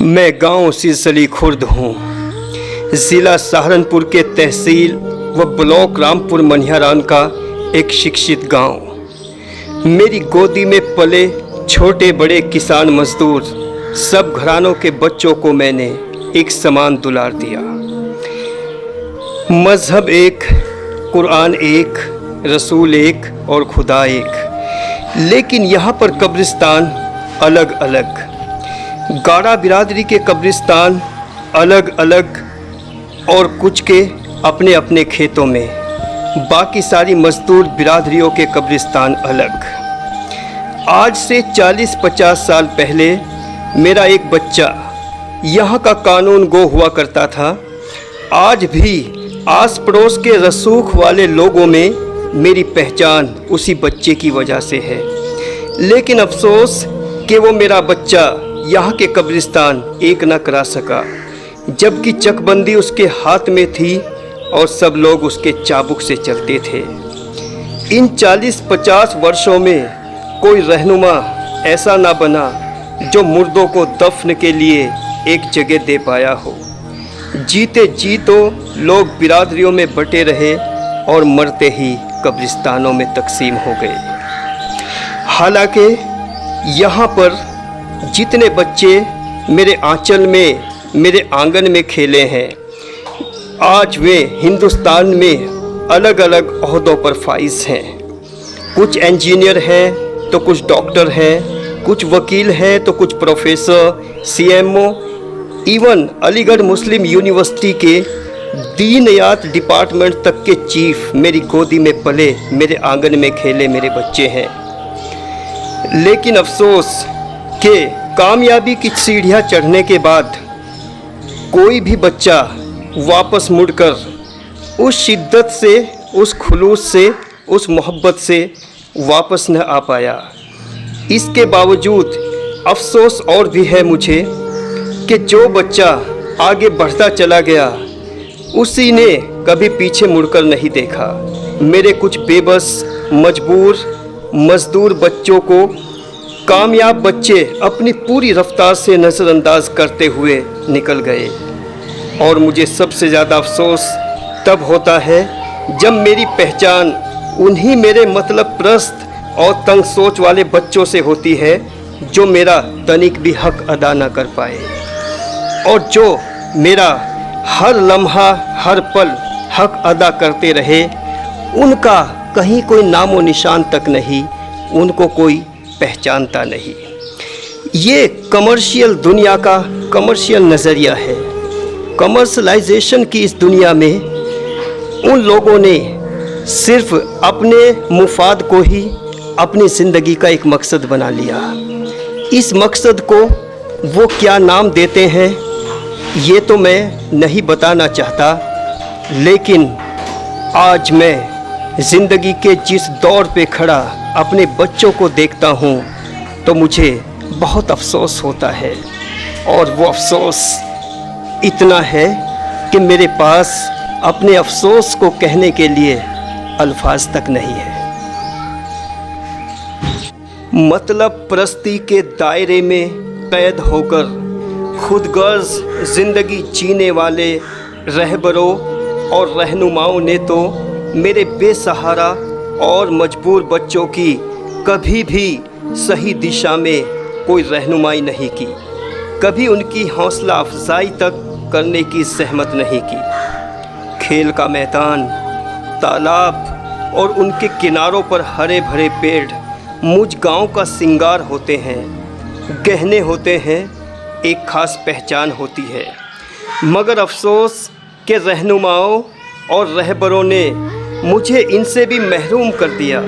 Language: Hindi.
मैं गांव सिरसली खुर्द हूँ। ज़िला सहारनपुर के तहसील व ब्लॉक रामपुर मनिहारान का एक शिक्षित गांव। मेरी गोदी में पले छोटे बड़े किसान मजदूर सब घरानों के बच्चों को मैंने एक समान दुलार दिया। मज़हब एक, कुरान एक, रसूल एक और खुदा एक, लेकिन यहाँ पर कब्रिस्तान अलग अलग। गाड़ा बिरादरी के कब्रिस्तान अलग अलग और कुछ के अपने अपने खेतों में, बाकी सारी मजदूर बिरादरियों के कब्रिस्तान अलग। आज से 40-50 साल पहले मेरा एक बच्चा यहाँ का कानून गो हुआ करता था। आज भी आस पड़ोस के रसूख वाले लोगों में मेरी पहचान उसी बच्चे की वजह से है। लेकिन अफसोस कि वो मेरा बच्चा यहाँ के कब्रिस्तान एक न करा सका, जबकि चकबंदी उसके हाथ में थी और सब लोग उसके चाबुक से चलते थे। इन 40-50 वर्षों में कोई रहनुमा ऐसा ना बना जो मुर्दों को दफन के लिए एक जगह दे पाया हो। जीते जी तो लोग बिरादरियों में बटे रहे और मरते ही कब्रिस्तानों में तकसीम हो गए। हालांकि यहाँ पर जितने बच्चे मेरे आंचल में, मेरे आंगन में खेले हैं, आज वे हिंदुस्तान में अलग अलग ओहदों पर फाइज हैं। कुछ इंजीनियर हैं तो कुछ डॉक्टर हैं, कुछ वकील हैं तो कुछ प्रोफेसर, सीएमओ, इवन अलीगढ़ मुस्लिम यूनिवर्सिटी के दीनयात डिपार्टमेंट तक के चीफ मेरी गोदी में पले, मेरे आंगन में खेले मेरे बच्चे हैं। लेकिन अफसोस कि कामयाबी की सीढ़ियाँ चढ़ने के बाद कोई भी बच्चा वापस मुड़कर उस शिद्दत से, उस खुलूस से, उस मोहब्बत से वापस न आ पाया। इसके बावजूद अफसोस और भी है मुझे कि जो बच्चा आगे बढ़ता चला गया उसी ने कभी पीछे मुड़कर नहीं देखा। मेरे कुछ बेबस मजबूर मजदूर बच्चों को कामयाब बच्चे अपनी पूरी रफ्तार से नज़रअंदाज करते हुए निकल गए। और मुझे सबसे ज़्यादा अफसोस तब होता है जब मेरी पहचान उन्हीं मेरे मतलब प्रस्त और तंग सोच वाले बच्चों से होती है जो मेरा तनिक भी हक अदा न कर पाए और जो मेरा हर लम्हा हर पल हक अदा करते रहे। उनका कहीं कोई नामो निशान तक नहीं, उनको कोई पहचानता नहीं। ये कमर्शियल दुनिया का कमर्शियल नज़रिया है। कमर्शलाइजेशन की इस दुनिया में उन लोगों ने सिर्फ अपने मुफाद को ही अपनी ज़िंदगी का एक मकसद बना लिया। इस मकसद को वो क्या नाम देते हैं ये तो मैं नहीं बताना चाहता, लेकिन आज मैं ज़िंदगी के जिस दौर पे खड़ा अपने बच्चों को देखता हूँ तो मुझे बहुत अफसोस होता है। और वो अफसोस इतना है कि मेरे पास अपने अफसोस को कहने के लिए अल्फाज तक नहीं है। मतलब परस्ती के दायरे में कैद होकर खुदगर्ज ज़िंदगी जीने वाले रहबरों और रहनुमाओं ने तो मेरे बेसहारा और मजबूर बच्चों की कभी भी सही दिशा में कोई रहनुमाई नहीं की, कभी उनकी हौसला अफजाई तक करने की सहमत नहीं की। खेल का मैदान, तालाब और उनके किनारों पर हरे भरे पेड़ मुझ गांव का सिंगार होते हैं, गहने होते हैं, एक ख़ास पहचान होती है। मगर अफसोस के रहनुमाओं और रहबरों ने मुझे इनसे भी महरूम कर दिया।